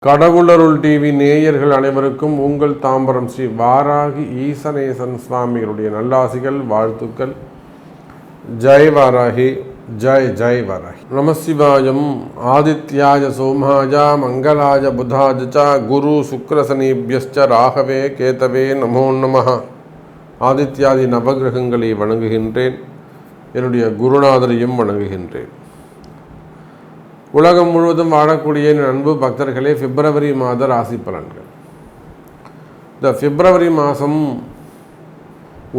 கடவுளருள் TV நேயர்கள் அனைவருக்கும் உங்கள் தாம்பரம் ஸ்ரீ வாராகி ஈசனேசன் சுவாமிகளுடைய நல்லாசிகள் வாழ்த்துக்கள். ஜெய் வாராகி, ஜெய் ஜெய் வாராகி. நமசிவாயம். ஆதித்யாய சோமாய மங்களாய புதாஜ குரு சுக்ரசனீபியஸ்ச ராகவே கேதவே நமோ நமः. ஆதித்யாதி நவகிரகங்களை வணங்குகின்றேன். என்னுடைய குருநாதரையும் வணங்குகின்றேன். உலகம் முழுவதும் வாழக்கூடிய அன்பு பக்தர்களே, பிப்ரவரி மாத ராசி பலன்கள். இந்த பிப்ரவரி மாதம்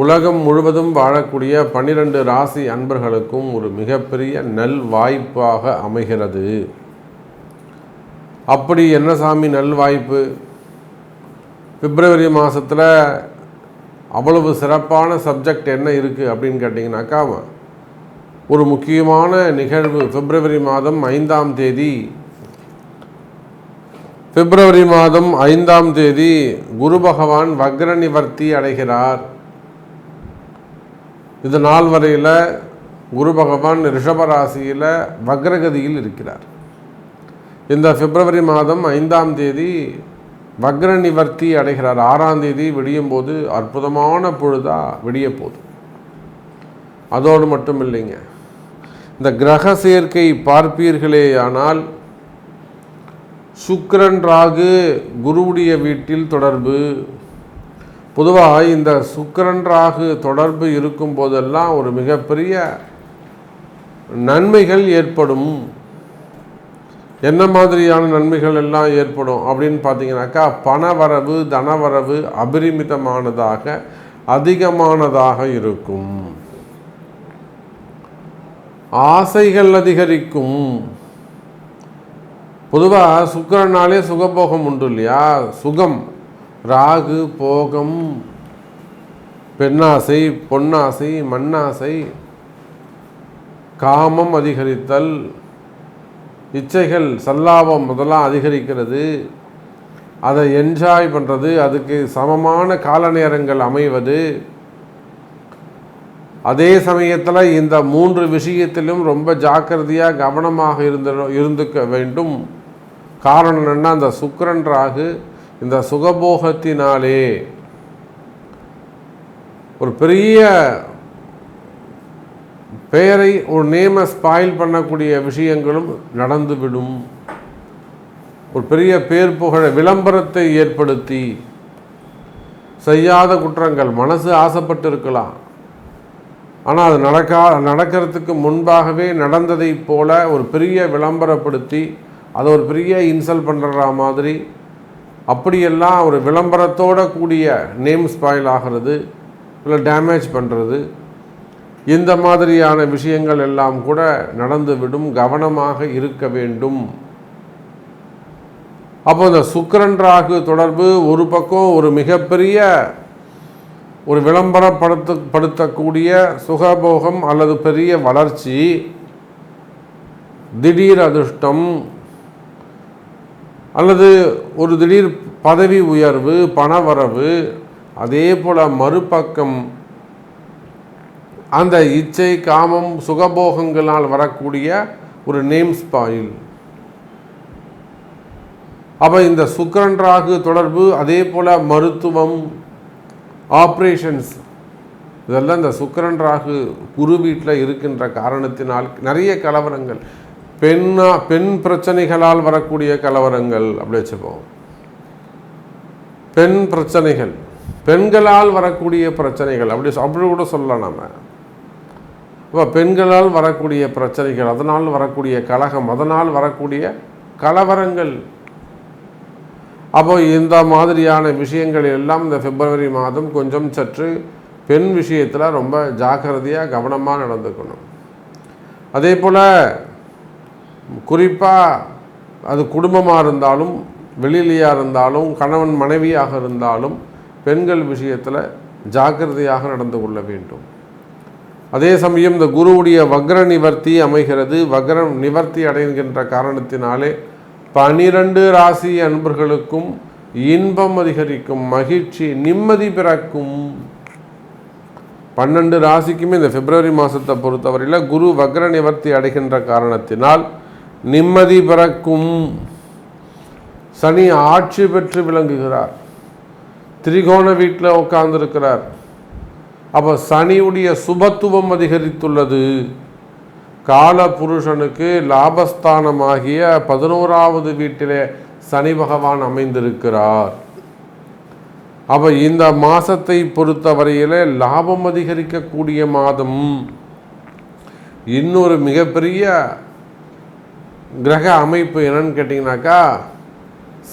உலகம் முழுவதும் வாழக்கூடிய 12 ராசி அன்பர்களுக்கும் ஒரு மிகப்பெரிய நல் வாய்ப்பாக அமைகிறது. அப்படி என்ன சாமி நல் வாய்ப்பு? பிப்ரவரி மாதத்தில் அவ்வளவு சிறப்பான சப்ஜெக்ட் என்ன இருக்குது அப்படின்னு கேட்டிங்கனாக்கா, ஒரு முக்கியமான நிகழ்வு பிப்ரவரி மாதம் 5ஆம் தேதி. பிப்ரவரி மாதம் 5ஆம் தேதி குரு பகவான் வக்ர நிவர்த்தி அடைகிறார். இது நாள் வரையில் குரு பகவான் ரிஷபராசியில் வக்ரகதியில் இருக்கிறார். இந்த பிப்ரவரி மாதம் 5ஆம் தேதி வக்ர நிவர்த்தி அடைகிறார். 6ஆம் தேதி விடியும் போது அற்புதமான பொழுதா விடிய போகுது. அதோடு மட்டும் இல்லைங்க, இந்த கிரக சேர்க்கை பார்ப்பீர்களேயானால் சுக்கிரன் ராகு குருவுடைய வீட்டில் தொடர்பு. பொதுவாக இந்த சுக்கிரன் ராகு தொடர்பு இருக்கும் போதெல்லாம் ஒரு மிகப்பெரிய நன்மைகள் ஏற்படும். என்ன மாதிரியான நன்மைகள் எல்லாம் ஏற்படும் அப்படின்னு பார்த்தீங்கன்னாக்கா, பணவரவு தனவரவு அபரிமிதமானதாக அதிகமானதாக இருக்கும். ஆசைகள் அதிகரிக்கும். பொதுவாக சுக்கிரனாலே சுகபோகம் உண்டு இல்லையா? சுகம், ராகு போகம், பெண்ணாசை, பொன்னாசை, மண்ணாசை, காமம் அதிகரித்தல், இச்சைகள் சல்லாபம் முதலாம் அதிகரிக்கிறது. அதை என்ஜாய் பண்ணுறது, அதுக்கு சமமான கால நேரங்கள் அமைவது. அதே சமயத்தில் இந்த 3 விஷயத்திலும் ரொம்ப ஜாக்கிரதையாக கவனமாக இருந்துக்க வேண்டும். காரணம் என்னன்னா, அந்த சுக்கிரன் ராகு இந்த சுகபோகத்தினாலே ஒரு பெரிய பெயரை, ஒரு நேமை ஸ்பாயில் பண்ணக்கூடிய விஷயங்களும் நடந்துவிடும். ஒரு பெரிய பேர் புகழ விளம்பரத்தை ஏற்படுத்தி செய்யாத குற்றங்கள், மனசு ஆசைப்பட்டு இருக்கலாம், ஆனால் அது நடக்கிறதுக்கு முன்பாகவே நடந்ததை போல ஒரு பெரிய விளம்பரப்படுத்தி அதை ஒரு பெரிய இன்சல்ட் பண்ணுற மாதிரி, அப்படியெல்லாம் ஒரு விளம்பரத்தோடு கூடிய நேம் ஸ்பாயில் ஆகிறது, இல்லை டேமேஜ் பண்ணுறது, இந்த மாதிரியான விஷயங்கள் எல்லாம் கூட நடந்துவிடும். கவனமாக இருக்க வேண்டும். அப்போ இந்த சுக்கிரன் ராகு தொடர்பு ஒரு பக்கம் ஒரு மிகப்பெரிய ஒரு விளம்பரப்படுத்தக்கூடிய சுகபோகம் அல்லது பெரிய வளர்ச்சி, திடீர் அதிர்ஷ்டம் அல்லது ஒரு திடீர் பதவி உயர்வு, பணவரவு. அதே போல் மறுபக்கம் அந்த இச்சை, காமம், சுகபோகங்களால் வரக்கூடிய ஒரு நேம் ஸ்பாயில். அப்போ இந்த சுக்கிரன் ராகு தொடர்பு, அதே போல் மருத்துவம், ஆப்ரேஷன்ஸ், இதெல்லாம் இந்த சுக்கிரன் ராகு குரு வீட்டில் இருக்கின்ற காரணத்தினால் நிறைய கலவரங்கள், பெண் பிரச்சனைகளால் வரக்கூடிய கலவரங்கள் அப்படி வச்சுப்போம். பெண் பிரச்சனைகள், பெண்களால் வரக்கூடிய பிரச்சனைகள் அப்படி கூட சொல்லலாம் நம்ம. இப்போ பெண்களால் வரக்கூடிய பிரச்சனைகள், அதனால் வரக்கூடிய கலகம், அதனால் வரக்கூடிய கலவரங்கள். அப்போ இந்த மாதிரியான விஷயங்கள் எல்லாம் இந்த பிப்ரவரி மாதம் கொஞ்சம் சற்று பெண் விஷயத்தில் ரொம்ப ஜாக்கிரதையாக கவனமாக நடந்துக்கணும். அதே போல் குறிப்பாக அது குடும்பமாக இருந்தாலும், வெளியிலையாக இருந்தாலும், கணவன் மனைவியாக இருந்தாலும் பெண்கள் விஷயத்தில் ஜாக்கிரதையாக நடந்து கொள்ள வேண்டும். அதே சமயம் இந்த குருவுடைய வக்ர நிவர்த்தி அமைகிறது. வக்ர நிவர்த்தி அடைகின்ற காரணத்தினாலே 12 ராசி அன்பர்களுக்கும் இன்பம் அதிகரிக்கும், மகிழ்ச்சி, நிம்மதி பிறக்கும். 12 ராசிக்குமே இந்த பிப்ரவரி மாதத்தை பொறுத்தவரையில் குரு வக்ர நிவர்த்தி அடைகின்ற காரணத்தினால் நிம்மதி பிறக்கும், சனி ஆட்சி பெற்று விளங்குகிறார், திரிகோண வீட்டில் உட்கார்ந்துருக்கிறார். அப்போ சனியுடைய சுபத்துவம் அதிகரித்துள்ளது. கால புருஷனுக்கு லாபஸ்தானமாகிய 11வது வீட்டிலே சனி பகவான் அமைந்திருக்கிறார். அப்போ இந்த மாதத்தை பொறுத்தவரையில் லாபம் அதிகரிக்கக்கூடிய மாதம். இன்னொரு மிகப்பெரிய கிரக அமைப்பு என்னன்னு கேட்டிங்கனாக்கா,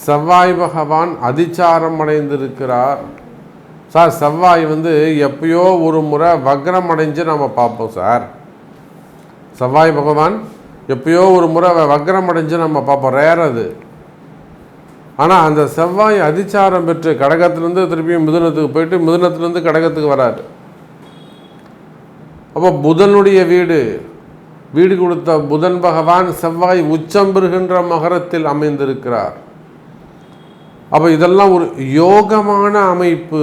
செவ்வாய் பகவான் அதிச்சாரம் அடைந்திருக்கிறார். சார் செவ்வாய் எப்பயோ ஒரு முறை வக்ரம் அடைஞ்சு நம்ம பார்ப்போம் சார். செவ்வாய் பகவான் எப்பயோ ஒரு முறை வக்ரம் அடைஞ்சு நம்ம பார்ப்போம், ரேர் அது. ஆனால் அந்த செவ்வாய் அதிச்சாரம் பெற்று கடகத்திலேருந்து திருப்பியும் மிதுனத்துக்கு போயிட்டு மிதுனத்திலேருந்து கடகத்துக்கு வராரு. அப்போ புதனுடைய வீடு கொடுத்த புதன் பகவான் செவ்வாய் உச்சம் பெறுகின்ற மகரத்தில் அமைந்திருக்கிறார். அப்போ இதெல்லாம் ஒரு யோகமான அமைப்பு.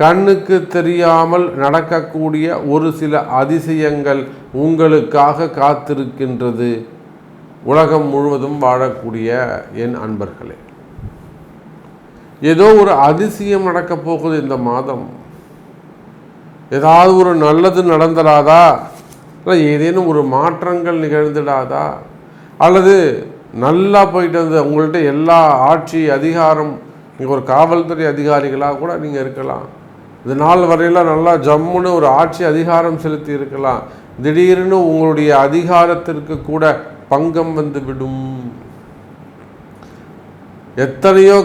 கண்ணுக்கு தெரியாமல் நடக்கக்கூடிய ஒரு சில அதிசயங்கள் உங்களுக்காக காத்திருக்கின்றது. உலகம் முழுவதும் வாழக்கூடிய என் அன்பர்களே, ஏதோ ஒரு அதிசயம் நடக்கப் போகுது இந்த மாதம். ஏதாவது ஒரு நல்லது நடந்துடாதா, இல்லை ஏதேனும் ஒரு மாற்றங்கள் நிகழ்ந்துடாதா, அல்லது நல்லா போயிட்டு வந்து உங்கள்கிட்ட எல்லா ஆட்சி அதிகாரம், நீங்கள் ஒரு காவல்துறை அதிகாரிகளாக கூட நீங்கள் இருக்கலாம், இது நாள் வரையில் நல்லா ஜம்முன்னு ஒரு ஆட்சி அதிகாரம் செலுத்தி இருக்கலாம். திடீர்னு உங்களுடைய அதிகாரத்திற்கு கூட பங்கம் வந்துவிடும். எத்தனையோ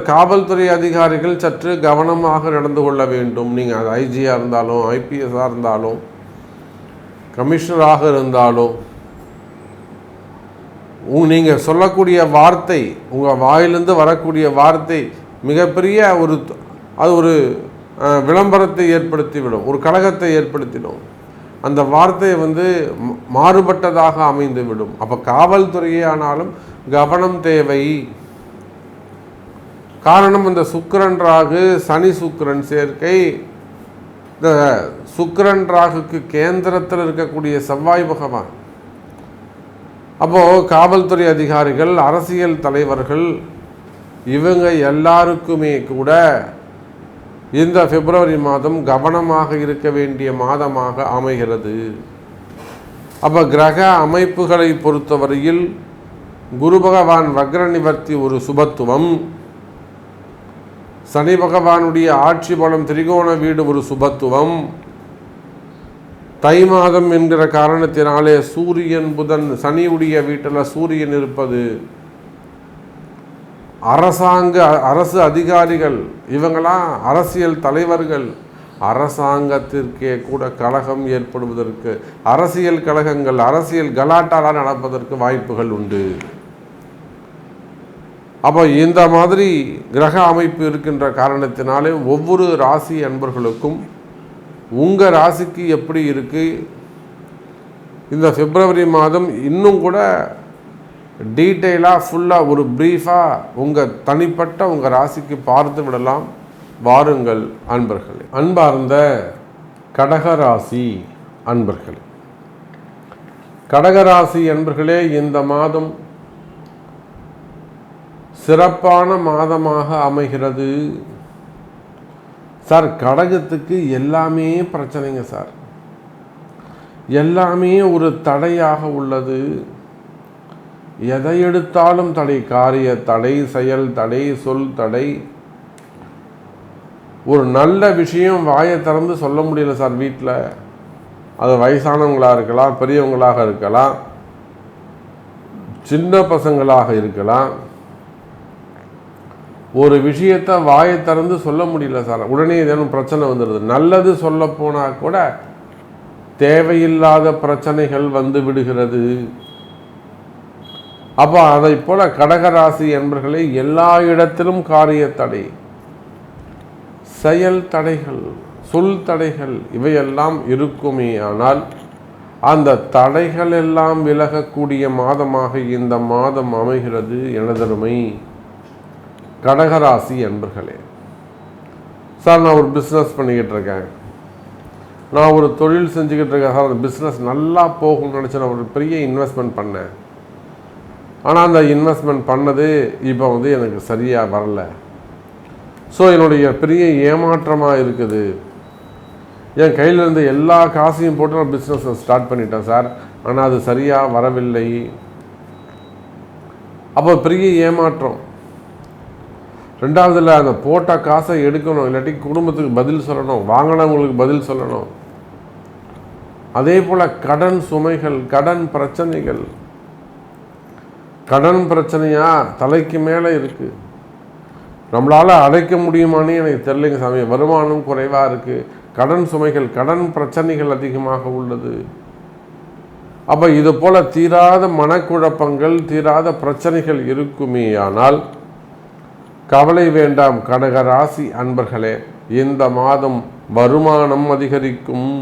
காவல்துறை அதிகாரிகள் சற்று கவனமாக நடந்து கொள்ள வேண்டும். நீங்கள் அது ஐஜியாக இருந்தாலும், ஐபிஎஸ்ஸாக இருந்தாலும், கமிஷனராக இருந்தாலும், நீங்கள் சொல்லக்கூடிய வார்த்தை, உங்கள் வாயிலிருந்து வரக்கூடிய வார்த்தை மிகப்பெரிய ஒரு விளம்பரத்தை ஏற்படுத்திவிடும், ஒரு கலகத்தை ஏற்படுத்திடும். அந்த வார்த்தை மாறுபட்டதாக அமைந்துவிடும். அப்போ காவல்துறையே ஆனாலும் கவனம் தேவை. காரணம், இந்த சுக்கிரன் ராகு சனி சுக்கிரன் சேர்க்கை, இந்த சுக்கிரன் ராகுக்கு கேந்திரத்தில் இருக்கக்கூடிய செவ்வாய் பகவான். அப்போது காவல்துறை அதிகாரிகள், அரசியல் தலைவர்கள், இவங்க எல்லாருக்குமே கூட இந்த பிப்ரவரி மாதம் கவனமாக இருக்க வேண்டிய மாதமாக அமைகிறது. அப்போ கிரக அமைப்புகளை பொறுத்தவரையில் குரு பகவான் வக்ர நிவர்த்தி ஒரு சுபத்துவம், சனி பகவானுடைய ஆட்சி பலம் திரிகோண வீடு ஒரு சுபத்துவம், தை மாதம் என்கிற காரணத்தினாலே சூரியன் புதன் சனியுடைய வீட்டில் சூரியன் இருப்பது, அரசு அதிகாரிகள், இவங்களாம் அரசியல் தலைவர்கள், அரசாங்கத்திற்கே கூட கலகம் ஏற்படுவதற்கு, அரசியல் கலகங்கள், அரசியல் கலாட்டாலாம் நடப்பதற்கு வாய்ப்புகள் உண்டு. அப்போ இந்த மாதிரி கிரக அமைப்பு இருக்கின்ற காரணத்தினாலே ஒவ்வொரு ராசி அன்பர்களுக்கும் உங்கள் ராசிக்கு எப்படி இருக்குது, இந்த பிப்ரவரி மாதம் இன்னும் கூட டீட்டெயிலாக ஃபுல்லாக ஒரு ப்ரீஃபாக உங்கள் தனிப்பட்ட உங்கள் ராசிக்கு பார்த்து விடலாம். வாருங்கள் அன்பர்களே. அன்பார்ந்த கடகராசி அன்பர்களே, கடகராசி அன்பர்களே, இந்த மாதம் சிறப்பான மாதமாக அமைகிறது. சார் கடகத்துக்கு எல்லாமே பிரச்சனைங்க சார், எல்லாமே ஒரு தடையாக உள்ளது. எதை எடுத்தாலும் தடை, காரிய தடை, செயல் தடை, சொல் தடை. ஒரு நல்ல விஷயம் வாயை திறந்து சொல்ல முடியல சார் வீட்டில். அது வயசானவங்களாக இருக்கலாம், பெரியவங்களாக இருக்கலாம், சின்ன பசங்களாக இருக்கலாம். ஒரு விஷயத்தை வாயை திறந்து சொல்ல முடியல சார், உடனே ஏதேனும் பிரச்சனை வந்துடுது. நல்லது சொல்ல போனால் கூட தேவையில்லாத பிரச்சனைகள் வந்து விடுகிறது. அப்போ அதை போல கடகராசி என்பர்களே, எல்லா இடத்திலும் காரிய தடை, செயல் தடைகள், சொல் தடைகள், இவையெல்லாம் இருக்குமே. ஆனால் அந்த தடைகள் எல்லாம் விலகக்கூடிய மாதமாக இந்த மாதம் அமைகிறது. எனதருமை கடகராசி என்பர்களே, சார் நான் ஒரு பிஸ்னஸ் பண்ணிக்கிட்டு இருக்கேன், நான் ஒரு தொழில் செஞ்சுக்கிட்டு இருக்கேன் சார், அந்த பிஸ்னஸ் நல்லா போகணும்னு நினச்சி நான் ஒரு பெரிய இன்வெஸ்ட்மெண்ட் பண்ணேன், ஆனால் அந்த இன்வெஸ்ட்மெண்ட் பண்ணது இப்போ வந்து எனக்கு சரியாக வரல. ஸோ என்னுடைய பெரிய ஏமாற்றமாக இருக்குது. என் கையில் இருந்த எல்லா காசையும் போட்டு நான் பிஸ்னஸை ஸ்டார்ட் பண்ணிட்டேன் சார், ஆனால் அது சரியாக வரவில்லை. அப்போ பெரிய ஏமாற்றம். ரெண்டாவதுல அந்த போட்ட காசை எடுக்கணும், இல்லாட்டி குடும்பத்துக்கு பதில் சொல்லணும், வாங்கினவங்களுக்கு பதில் சொல்லணும். அதே போல் கடன் சுமைகள், கடன் பிரச்சனைகள். கடன் பிரச்சனையா தலைக்கு மேலே இருக்குது. நம்மளால் அடைக்க முடியுமான்னு எனக்கு தெரியலைங்க சாமி. வருமானம் குறைவாக இருக்குது, கடன் சுமைகள், கடன் பிரச்சனைகள் அதிகமாக உள்ளது. அப்போ இது போல் தீராத மனக்குழப்பங்கள், தீராத பிரச்சனைகள் இருக்குமே. ஆனால் கவலை வேண்டாம் கடகராசி அன்பர்களே, இந்த மாதம் வருமானம் அதிகரிக்கும்.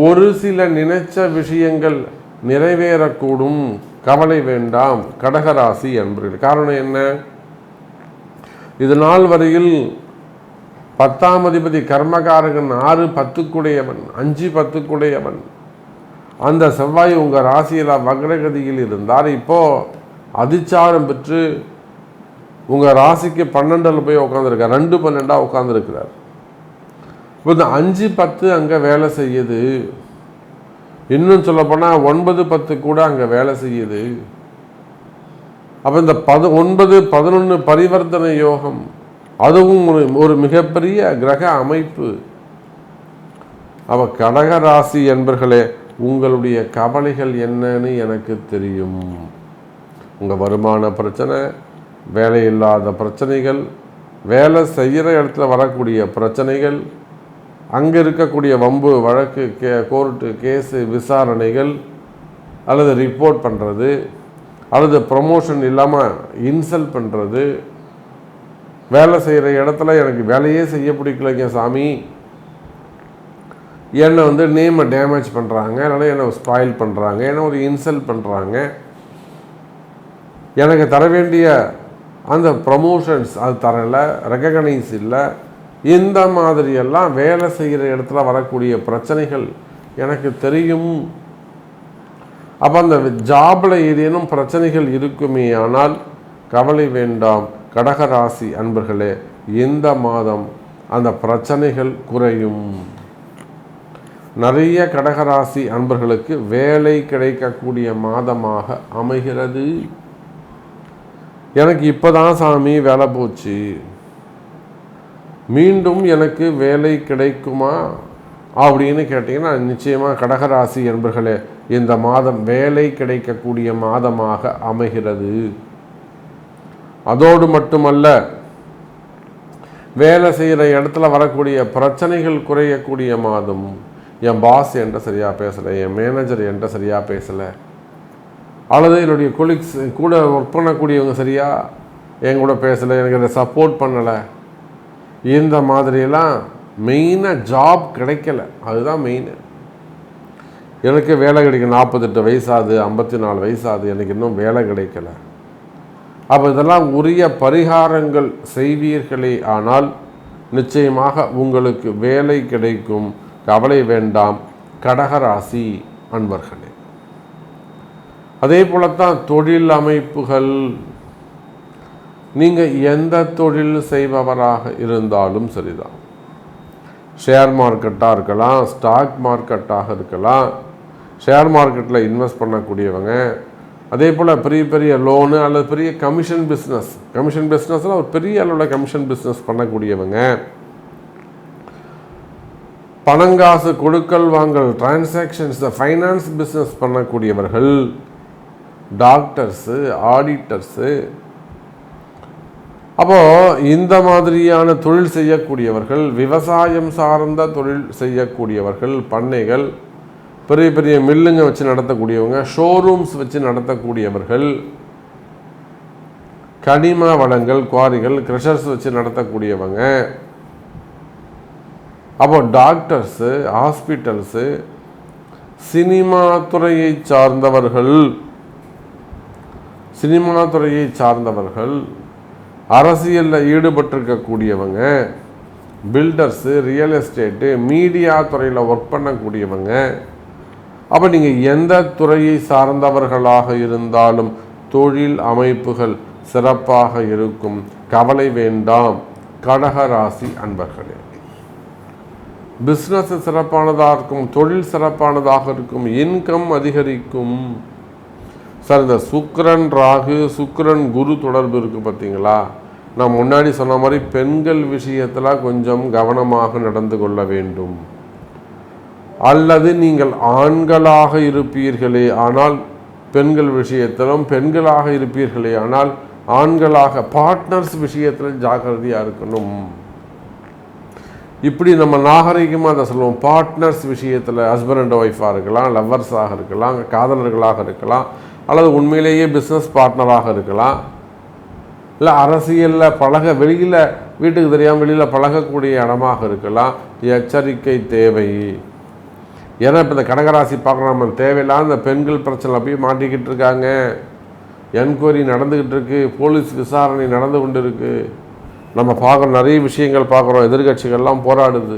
ஒரு சில நினைச்ச விஷயங்கள் நிறைவேறக்கூடும். கவலை வேண்டாம் கடகராசி அன்பர்களே. காரணம் என்ன? இது நாள் வரையில் 10ஆம் அதிபதி கர்மகாரகன் 6 10க்குடையவன், 5 10க்குடையவன் அந்த செவ்வாய் உங்கள் ராசியில் வக்ரகதியில் இருந்தார். இப்போது அதிச்சாரம் பெற்று உங்கள் ராசிக்கு 12ல் போய் உட்காந்துருக்கார். 2 12 உட்காந்துருக்கிறார். இப்போ இந்த 5 10 அங்கே வேலை செய்யுது. இன்னும் சொல்லப்போனால் 9 10 கூட அங்கே வேலை செய்யுது. அப்போ இந்த 9 11 பரிவர்த்தனை யோகம், அதுவும் ஒரு மிகப்பெரிய கிரக அமைப்பு. அப்போ கடகராசி என்பர்களே, உங்களுடைய கவலைகள் என்னன்னு எனக்கு தெரியும். உங்கள் வருமான பிரச்சனை, வேலையில்லாத பிரச்சனைகள், வேலை செய்கிற இடத்துல வரக்கூடிய பிரச்சனைகள், அங்கே இருக்கக்கூடிய வம்பு வழக்கு, கோர்ட்டு கேஸு விசாரணைகள், அல்லது ரிப்போர்ட் பண்ணுறது, அல்லது ப்ரமோஷன் இல்லாமல் இன்சல்ட் பண்ணுறது, வேலை செய்கிற இடத்துல எனக்கு வேலையே செய்ய பிடிக்கலைங்க சாமி, என்னை வந்து நேமை டேமேஜ் பண்ணுறாங்க, இல்லைன்னா என்னை ஸ்பாயில் பண்ணுறாங்க, என்னை ஒரு இன்சல்ட் பண்ணுறாங்க, எனக்கு தர வேண்டிய அந்த ப்ரமோஷன்ஸ் அது தரலை, ரெகக்னைஸ் இல்லை, இந்த மாதிரியெல்லாம் வேலை செய்கிற இடத்துல வரக்கூடிய பிரச்சனைகள் எனக்கு தெரியும். அப்போ அந்த ஜாபில் ஏதேனும் பிரச்சனைகள் இருக்குமே. ஆனால் கவலை வேண்டாம் கடகராசி அன்பர்களே, இந்த மாதம் அந்த பிரச்சனைகள் குறையும். நிறைய கடகராசி அன்பர்களுக்கு வேலை கிடைக்கக்கூடிய மாதமாக அமைகிறது. எனக்கு இப்போதான் சாமி வேலை போச்சு, மீண்டும் எனக்கு வேலை கிடைக்குமா அப்படின்னு கேட்டிங்கன்னா, நிச்சயமாக கடகராசி என்பர்களே, இந்த மாதம் வேலை கிடைக்கக்கூடிய மாதமாக அமைகிறது. அதோடு மட்டுமல்ல, வேலை செய்கிற இடத்துல வரக்கூடிய பிரச்சனைகள் குறையக்கூடிய மாதம். என் பாஸ் என்கிட்ட சரியாக பேசலை, என் மேனேஜர் என்கிட்ட சரியாக பேசலை, அல்லது என்னுடைய கொலீக்ஸ் கூட ஒர்க் பண்ணக்கூடியவங்க சரியாக என் கூட பேசலை, எனக்கு அதை சப்போர்ட் பண்ணலை, இந்த மாதிரியெல்லாம் மெயினாக ஜாப் கிடைக்கல. அதுதான் மெயின். எனக்கு வேலை கிடைக்கும், 48 வயசாகுது, 54 வயசாகுது, எனக்கு இன்னும் வேலை கிடைக்கல. அப்போ இதெல்லாம் உரிய பரிகாரங்கள் செய்வீர்களே ஆனால் நிச்சயமாக உங்களுக்கு வேலை கிடைக்கும். கவலை வேண்டாம் கடகராசி அன்பர்களே. அதே போலத்தான் தொழில் அமைப்புகள். நீங்கள் எந்த தொழில் செய்பவராக இருந்தாலும் சரிதான், ஷேர் மார்க்கெட்டாக இருக்கலாம், ஸ்டாக் மார்க்கெட்டாக இருக்கலாம், ஷேர் மார்க்கெட்டில் இன்வெஸ்ட் பண்ணக்கூடியவங்க, அதே போல் பெரிய பெரிய லோனு அல்லது பெரிய கமிஷன் பிஸ்னஸில் ஒரு பெரிய அளவில் கமிஷன் பிஸ்னஸ் பண்ணக்கூடியவங்க, பணங்காசு கொடுக்கல் வாங்கல் டிரான்சாக்ஷன்ஸ் ஃபைனான்ஸ் பிஸ்னஸ் பண்ணக்கூடியவர்கள், டாக்டர்ஸு, ஆடிட்டர்ஸு, அப்போது இந்த மாதிரியான தொழில் செய்யக்கூடியவர்கள், விவசாயம் சார்ந்த தொழில் செய்யக்கூடியவர்கள், பண்ணைகள், பெரிய பெரிய மில்லுங்க வச்சு நடத்தக்கூடியவங்க, ஷோரூம்ஸ் வச்சு நடத்தக்கூடியவர்கள், கனிம வளங்கள், குவாரிகள், கிரஷர்ஸ் வச்சு நடத்தக்கூடியவங்க, அப்போ டாக்டர்ஸு, ஹாஸ்பிட்டல்ஸு, சினிமா துறையை சார்ந்தவர்கள், அரசியலில் ஈடுபட்டிருக்கக்கூடியவங்க, பில்டர்ஸு, ரியல் எஸ்டேட்டு, மீடியா துறையில் ஒர்க் பண்ணக்கூடியவங்க, அப்போ நீங்கள் எந்த துறையை சார்ந்தவர்களாக இருந்தாலும் தொழில் அமைப்புகள் சிறப்பாக இருக்கும். கவலை வேண்டாம் கடகராசி அன்பர்களே. பிஸ்னஸ் சிறப்பானதாக இருக்கும், தொழில் சிறப்பானதாக இருக்கும், இன்கம் அதிகரிக்கும். சார், இந்த சுக்கிரன் ராகு, சுக்கிரன் குரு தொடர்பு இருக்குது பார்த்தீங்களா? நான் முன்னாடி சொன்ன மாதிரி பெண்கள் விஷயத்தில் கொஞ்சம் கவனமாக நடந்து கொள்ள வேண்டும். அல்லது நீங்கள் ஆண்களாக இருப்பீர்களே ஆனால் பெண்கள் விஷயத்திலும், பெண்களாக இருப்பீர்களே ஆனால் ஆண்களாக பார்ட்னர்ஸ் விஷயத்தில் ஜாக்கிரதையாக இருக்கணும். இப்படி நம்ம நாகரிகமாக அதை சொல்லுவோம். பார்ட்னர்ஸ் விஷயத்தில் ஹஸ்பண்ட் அண்ட் ஒய்ஃபாக இருக்கலாம், லவ்வர்ஸாக இருக்கலாம், காதலர்களாக இருக்கலாம், அல்லது உண்மையிலேயே பிஸ்னஸ் பார்ட்னராக இருக்கலாம், இல்லை அரசியலில் வெளியில் வீட்டுக்கு தெரியாமல் வெளியில் பழகக்கூடிய இடமாக இருக்கலாம். எச்சரிக்கை தேவை. ஏன்னா இப்போ இந்த கடகராசி பார்க்குற நம்ம தேவையில்லாத இந்த பெண்கள் பிரச்சனை போய் மாட்டிக்கிட்டு இருக்காங்க. என்கொயரி நடந்துக்கிட்டு இருக்குது, போலீஸ் விசாரணை நடந்து கொண்டு இருக்குது. நம்ம பார்க்குறோம், நிறைய விஷயங்கள் பார்க்குறோம், எதிர்கட்சிகள்லாம் போராடுது.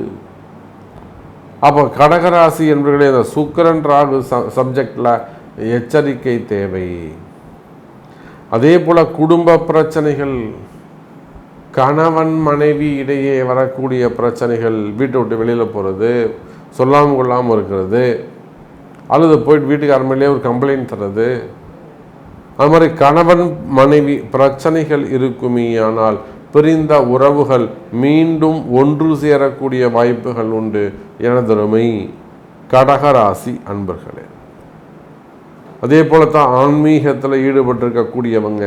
அப்போ கடகராசி என்பவர்களே இந்த சுக்கிரன் ராகு சப்ஜெக்டில் எச்சரிக்கை தேவை. அதே போல் குடும்ப பிரச்சனைகள், கணவன் மனைவி இடையே வரக்கூடிய பிரச்சனைகள், வீட்டை விட்டு வெளியில் போகிறது, சொல்லாமல் கொள்ளாமல் இருக்கிறது, அல்லது போயிட்டு வீட்டுக்காரர் மேலேயே ஒரு கம்ப்ளைண்ட் தர்றது, அது மாதிரி கணவன் மனைவி பிரச்சனைகள் இருக்குமே. ஆனால் பிரிந்த உறவுகள் மீண்டும் ஒன்று சேரக்கூடிய வாய்ப்புகள் உண்டு. எனதருமை கடகராசி அன்பர்களே. அதே போலத்தான் ஆன்மீகத்தில் ஈடுபட்டிருக்கக்கூடியவங்க,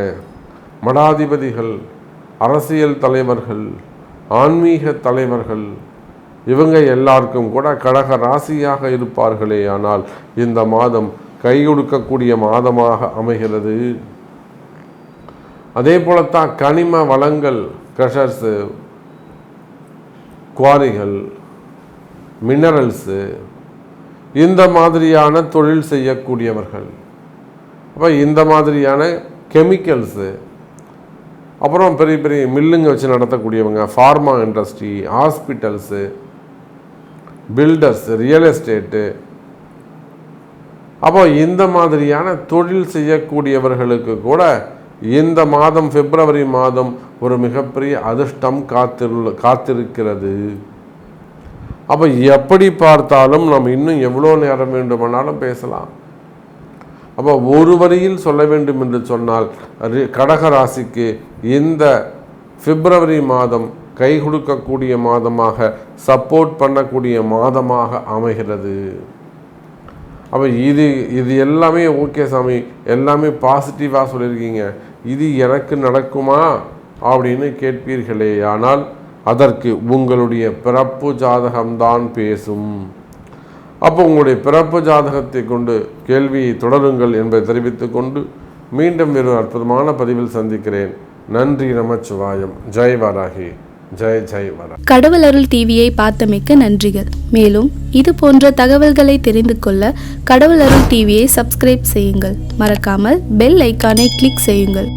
மடாதிபதிகள், அரசியல் தலைவர்கள், ஆன்மீக தலைவர்கள், இவங்க எல்லாருக்கும் கூட கடக ராசியாக இருப்பார்களே ஆனால் இந்த மாதம் கை கொடுக்கக்கூடிய மாதமாக அமைகிறது. அதே போலத்தான் கனிம வளங்கள், க்ரஷர்ஸு, குவாரிகள், மினரல்ஸு, இந்த மாதிரியான தொழில் செய்யக்கூடியவர்கள், அப்போ இந்த மாதிரியான கெமிக்கல்ஸு, அப்புறம் பெரிய பெரிய மில்லுங்க வச்சு நடத்தக்கூடியவங்க, pharma industry, hospitals, builders, real estate, அப்போ இந்த மாதிரியான தொழில் செய்யக்கூடியவர்களுக்கு கூட இந்த மாதம் பிப்ரவரி மாதம் ஒரு மிகப்பெரிய அதிர்ஷ்டம் காத்திருக்கிறது. அப்போ எப்படி பார்த்தாலும் நம்ம இன்னும் எவ்வளோ நேரம் வேண்டுமானாலும் பேசலாம். அப்போ ஒரு வரியில் சொல்ல வேண்டும் என்று சொன்னால் கடகராசிக்கு இந்த பிப்ரவரி மாதம் கை கொடுக்கக்கூடிய மாதமாக, சப்போர்ட் பண்ணக்கூடிய மாதமாக அமைகிறது. அப்போ இது எல்லாமே ஓகே சாமி, எல்லாமே பாசிட்டிவாக சொல்லியிருக்கீங்க, இது எனக்கு நடக்குமா அப்படின்னு கேட்பீர்களே. ஆனால் அதற்கு உங்களுடைய பிறப்பு ஜாதகம்தான் பேசும். அப்போ உங்களுடைய பிறப்பு ஜாதகத்தை கொண்டு கேள்வியை தொடருங்கள் என்பதை தெரிவித்துக் கொண்டு மீண்டும் ஒரு அற்புதமான பதிவில் சந்திக்கிறேன். நன்றி, நமச்சிவாயம். ஜெய் வராகி, ஜெய் ஜெய் வராகி. கடவுள் அருள் டிவியை பார்த்தமைக்கு நன்றிகள். மேலும் இது போன்ற தகவல்களை தெரிந்து கொள்ள கடவுள் அருள் டிவியை சப்ஸ்கிரைப் செய்யுங்கள். மறக்காமல் பெல் ஐக்கானை கிளிக் செய்யுங்கள்.